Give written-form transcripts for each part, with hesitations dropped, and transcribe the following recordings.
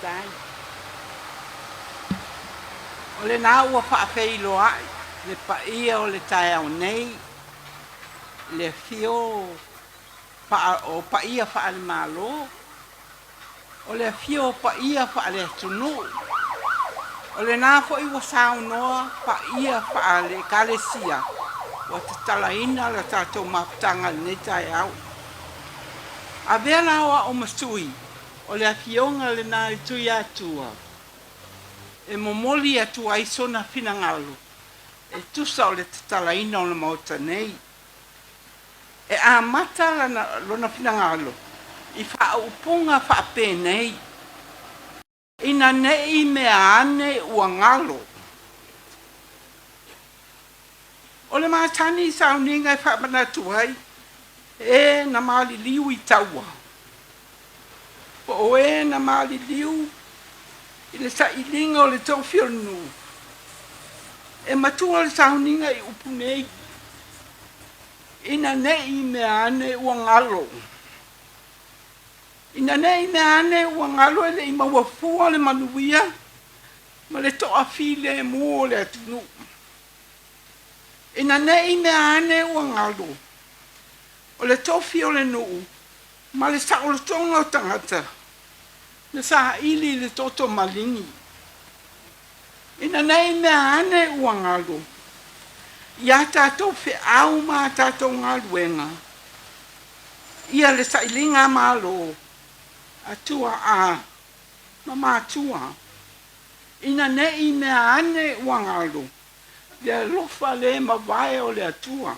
tai. O le nā ua whaafeilo ai, le paia o le tae au nei, le fio o paia wha le malo, o le fio paia wha le tunu, o le nā fo iwa sao noa paia wha le kalesia, wa te talaina le tātou maputanga le tae au. A vea lawa o masui, o le afionga le nā i tui atua, e momoli atua i sona finangalo, e tusa o le tatalaina o le Maota nei. E a mata lona finangalo, i wha upunga wha penei, ina nei mea ane ua ngalo. O le mātani i sauninga e wha manatuai, e na mali liu i taua. O e na mali liu, i le sa ilinga o le tau whionu. E matua le sauninga i upunei. Ina nei mea ane ua ngalo. Ina nei mea ane ua ngalo ele i mawafua le manuia, ma le toa file e mua le atunu. Ina nei mea ane ua ngalo. O le tofi o le nuu, ma le sa o le tonga o tangata. Le sa ili le toto malingi. Ina nei mea ane ua ngalo. Ia tātou whi au mā tātou ngā luenga. Ia le sa ilinga malo. Atua a. Mama atua. Ina nei mea ane ua ngalo. Ia lofa le mawai o le atua.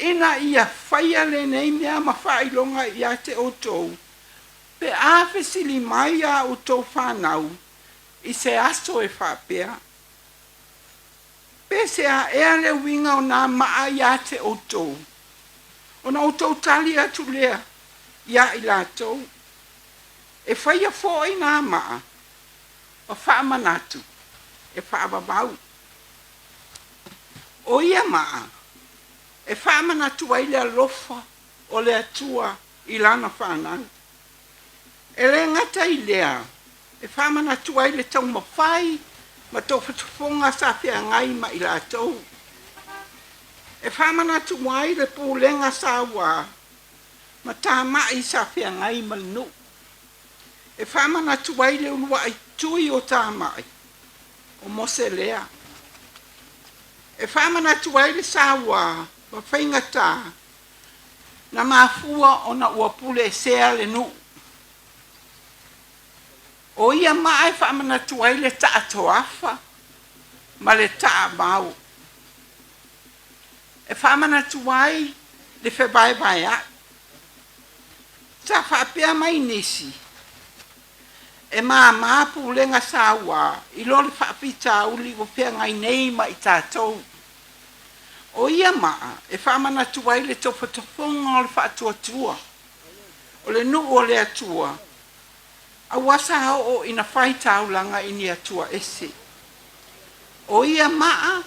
Ina ia whaia le nei mea mawhailonga ia te otou. Pe awhi sili mai a o tau whanau, i se aso e whapea. Pe se a ea le winga o nā maa ia te otou. O na otou tali atu lea, ia i lātou. E whaia fō i nā maa, o whaamanatu, e whaababau. O ia maa, e whaamanatu ai lea lofa o lea tua i lana whanau. E le ngata i lea, e whamana tuai le tau mawhai, ma tō whatufonga sa whia ngai ma i lātou. E whamana tuai le pōlenga sa wā, ma tā mai sa whia ngai ma nu. E whamana tuai le ulua i tui o tā mai, o mose lea. E whamana tuai le sa wā, ma whainga tā, na mafua o na uapule sea le nu. O ia mai whamana tuai le taa toafa, ma le taa mau. E whamana tuai le whebai bai a. Sa whapea mai nisi. E maa pūlenga sāua, i lori whapita uli o pia ngai nei ma i tātou. O ia maa, e whamana tuai le tofatofonga o le whaatuatua. O le nu o le atua. A wasa o ina whai taulanga i ni atua ese. O ia maa,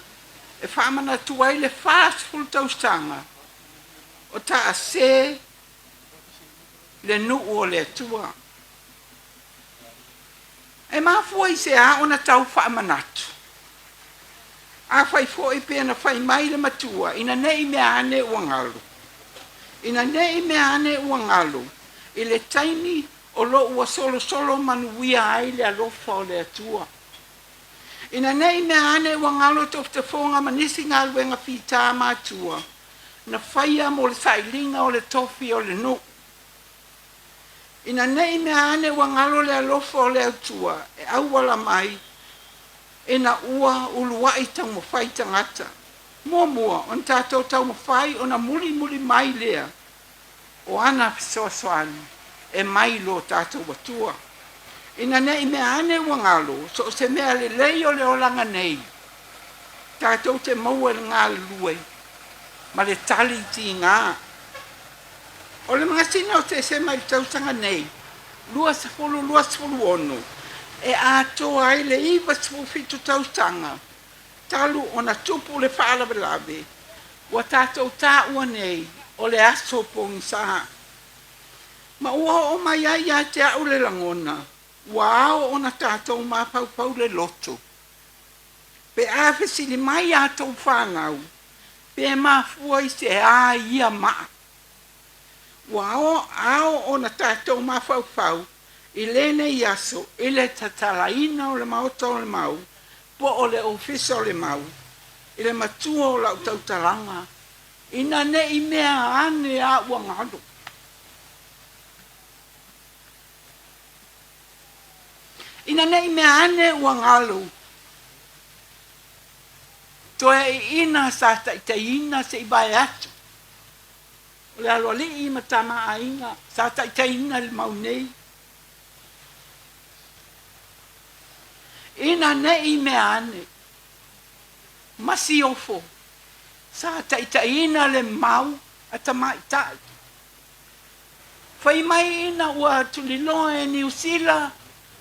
e whamana tuai le fast full taustanga. O ta se le nu o le atua. E mafua i se a ona tau whaamanatu. A whai fōi pēna whai mai le matua, ina nei mea ane uangalo. Ina nei mea ane uangalo. I le taimi o lo ua solo manuia ai le alofa o le atua. Ina nei mea ane ua ngalo tof te whonga manisi ngā luenga whita mātua. Na whaia mo le sailinga o le tofi o le nu. Ina nei mea ane ua ngalo le alofa o le atua. E auala mai. E na ua uluai tau mo whai tangata. Mua, on tātou tau mo whai o na muli mai lea. O ana fisoasoani. E mai lo tātou watua. Ina nei mea ane wangalo, so se mea le lei o le olanga nei. Tātou te maua le ngā lue, ma le tali ti ngā. O le mga sina o te se mai tautanga nei, lua sefulu ono. E atoa ai le iwa sefufitu tautanga. Talu o na tupu le whaalawelawe, wa tātou tā ua nei, o le aso pōngi saha. Ma ua o mai ai a te au le langona. Wao o na tātou mā pau le loto. Pe a fesili mai a tau whānau. Pe mā fua i se a ia maa. Wao ao o na tātou mā pau. I lene i aso, i le tatalaina o le maota o le mau. Po o le ofisa o le mau. I le matua o lau tautalanga. Ina ne i mea ane a uangado. Ina ne i mea ane uangalo. Toe ina sa taitaina se i bae atu. O le alo li i matama a inga, sa taitaina le mau nei. Ina ne i mea ane. Masi ofo. Sa taitaina le mau ata mai tai. Fai mai ina ua tuliloa e New Zealand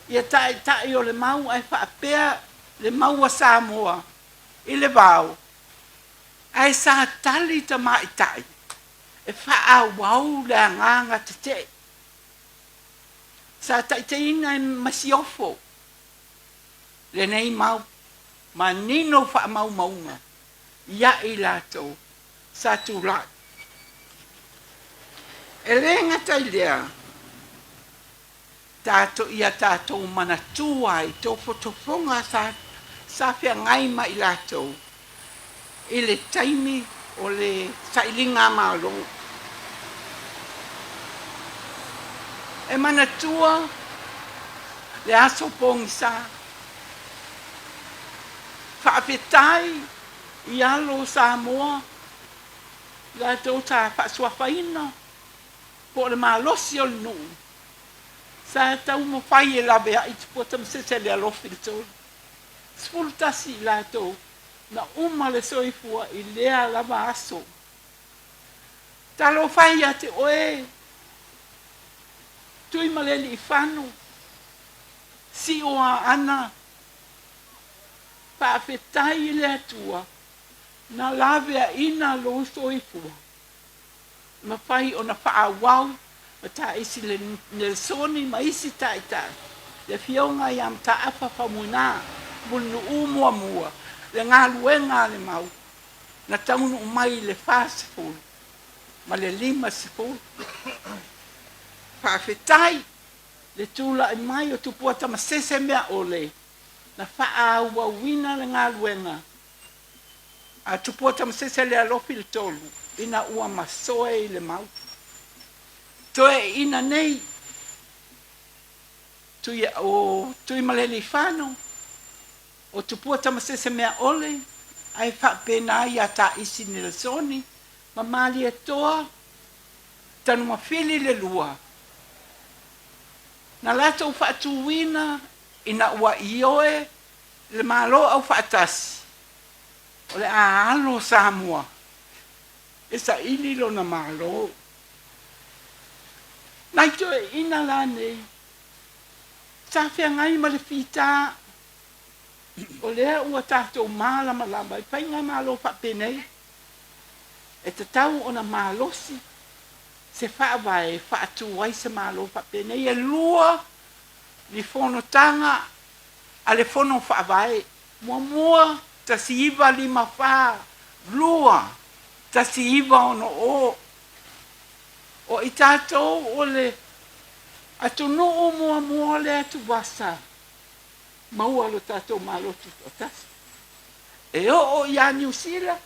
ia tai o le mau ai whaapea le mau a Samoa i le vau. Ai sa tali ta mai tai. E wha wau le anganga te te. Sa taitaina e masiofo. Le nei mau. Ma nino wha mau maunga. Ia i lato. Sa tu lai. E renga tai lea. Tato ia tato mana tuai. Tofo tofonga sa fia ngai ma i lato. I le taimi o le sailinga malo. E mana tua le aso pongisa. Whaapetai i alo Samoa. La tau ta whaasuafaina. Po le malosi o le nuu. Sa tau mo whai e lawe a i tupua Tamasese le alofi le tolu. Sfultasi la tau. Na uma le soifua i lea lava aso. Talo whai a te oe. Tui maleli i whanu. Si oa ana. Whaafetai le atua. Na lawe a ina lo soifua. Ma whai o na whaawau. Ma ta isi le Nelsoni ma isi tai. Le fionga i am ta afa whamuna. Munu umua mua. Le ngā luenga le mau. Na taunu umai le whāsifuru. Ma le lima sifuru. Whaafetai. Le tūla i mai o Tupua Tamasese mea ole. Na whaā wina le ngā luenga. A Tupua Tamasese le alofi le tolu. Ina ua masoe i le mau. Toe ina nei. Tui maleli whānau. O Tupua Tamasese mea ole, ai whapena i a ta isi Nelsoni, ma mali e toa, tanu mawhili le lua. Na lato whaatuwina, ina ua ioe, le malo au whaatasi. O le aalo Samoa. E sa ili lo na malo. Nai toe ina la nei. Sa whea ngai ma le whitaa, o lea ua tātou mālama lama, i pai ngā mālo whapenei. E te tau o na mālosi, se whaawai, whaatuai se mālo whapenei, e lua li whonotanga, a le whono whaawai, mua, ta si iwa lima wha, lua, ta si iwa ono o. O i tātou o le, atu noo mua le atu wasa, maua lo tātou mālotu o tasi. E o ia New Zealand,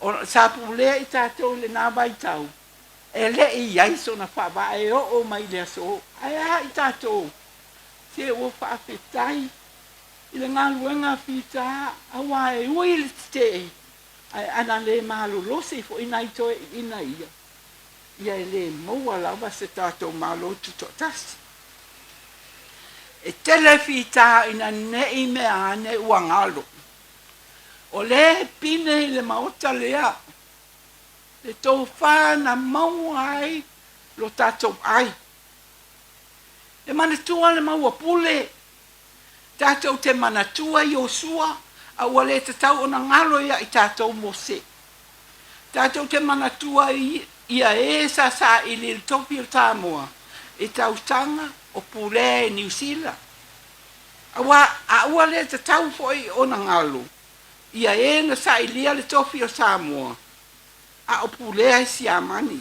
o sapu lea i tātou le nāwai tau. E le i aiso na whawa, e o mai lea so. Ai i tātou. Se o whaafetai, i le ngā luenga whita, awa e ui le te. Ai ana le mālo lose, fo ina i toe ina ia. Ia e le maua lawa se tātou mālotu o tasi. E tele whita ina nei mea ane uangalo. O le pine le maota lea. Le tau whana mau ai lo tātou ai. Le manatua le maua pule. Tātou te manatua i o sua. A ua le te tau o na ngalo ia i tātou mose. Tātou te manatua i ia e sa ili le topi o Samoa e tautanga o pule e New Zealand. A ua le te tau foi o na ngalo. Ia e na sa ilia le topi o Samoa. A o pule e si amani.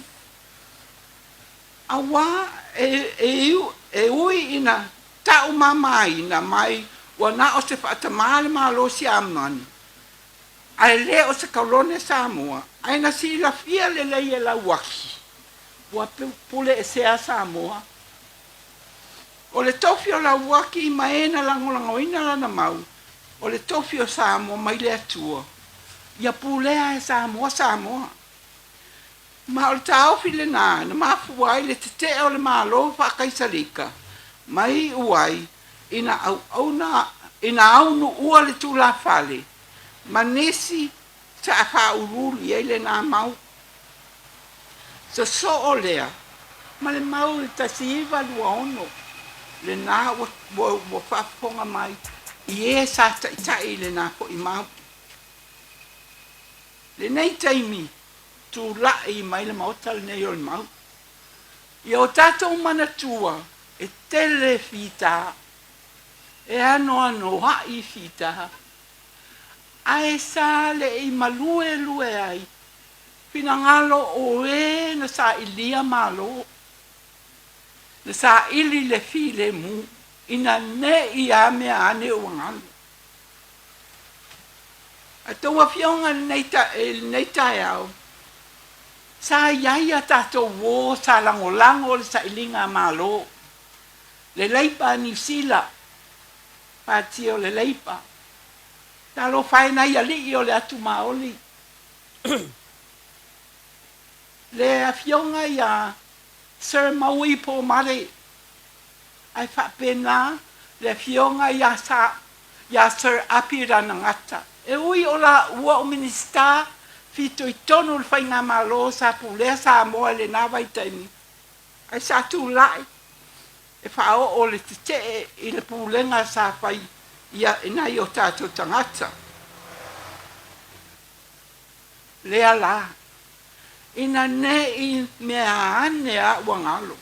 A wa e ui ina tau mamai na mai wa na o se whaatamale malo si amani. Ai le o se kaulone Samoa. Ai na si la fia le lei e la waki. Wa pule e sea Samoa. O le tofi o la waki i maena langolangoina lana mau. O le tofi o Samoa mai le atua. Ia pulea e Samoa. Ma o le taofi le nā, na mafuai le te o le malo whakaisalika. Mai uai, ina aunu ua le tūla Fale. Ma nesi sa a whauruli e le nā mau. So o lea, ma le mau le tasiiva lua ono. Le nā wa whaponga mai. I e sa taitai le nā po i mau. Le nei taimi, tu lai mai le maota le nei o le mau. I o tātou manatua, e tele fita, e ano hai fita. Ae sa le i malue ai, pinangalo o e na sa ilia malo, na sa ili le file mu, ina ne i a mea ane o ngalo. A taua fionga nei tai au, sa iaia tātou wō sa langolango le sa ilinga malo, le leipa New Zealand, pāti o le leipa, talo whaina ia li o le atu maoli. Le afionga ia Sir Maui po mare, ai whapena, le afionga ia Sir Apirana ngata. E ui o la ua o minista, fito i tonu le whainga malo sa pulea sa moa le nā waitaimi. Ai sa tū lai, e whao o le te i le pulenga sa whai ia ina i o tātou tangata. Lea la, ina ne i mea ane a wangalo,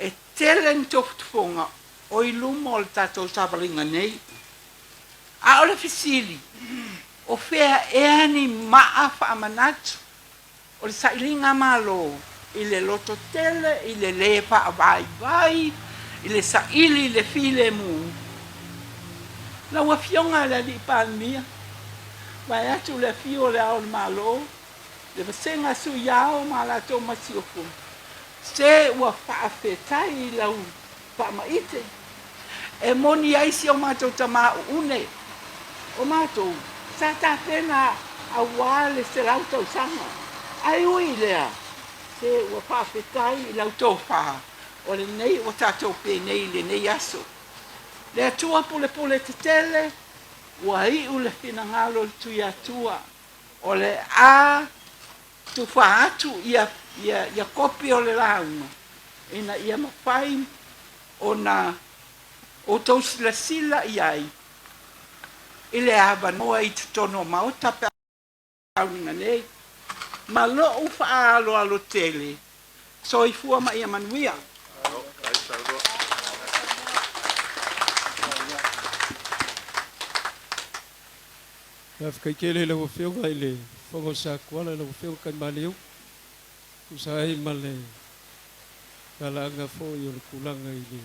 e telen toftufonga o i lumo o le tātou sabalinga nei. A o le fisili, o fea eani maa whaamanatu, o le sailinga malo, i le loto tele, i le lepa a vai, i le saili le file mu. La ua fionga le li palmia, vai atu le fio le ao le malo, le vasenga su iao ma la tō masiofu. Se ua whaafetai lau whaamaite, e moni aisi o mātou tama une, o mātou, sa tā pena a wale se lau tau sanga. Ai ui lea, se ua whaafetai lau tō wha, o le nei o tātou pe nei le nei aso. Le atua pule te tele, ua i u le finangalo le tui atua, o le a tu wha atu ia kopi o le launga. Ina ia mawhai o tau sila iai. I le ava noa i te tono Maota pe auninga nei. Ma lo u wha alo tele. So i fua ma ia manuia. Ia whakaikele lau whionga i le whango sa kuala lau whionga kai maleo. Kusai ma le kalaanga fo i o le kulanga i le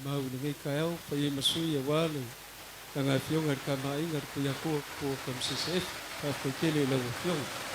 mau ni ngai kai au, whai e masui a wale. Ka ngā whionga ka mai inga kuia kua Tamasese, ka whaikele lau whionga.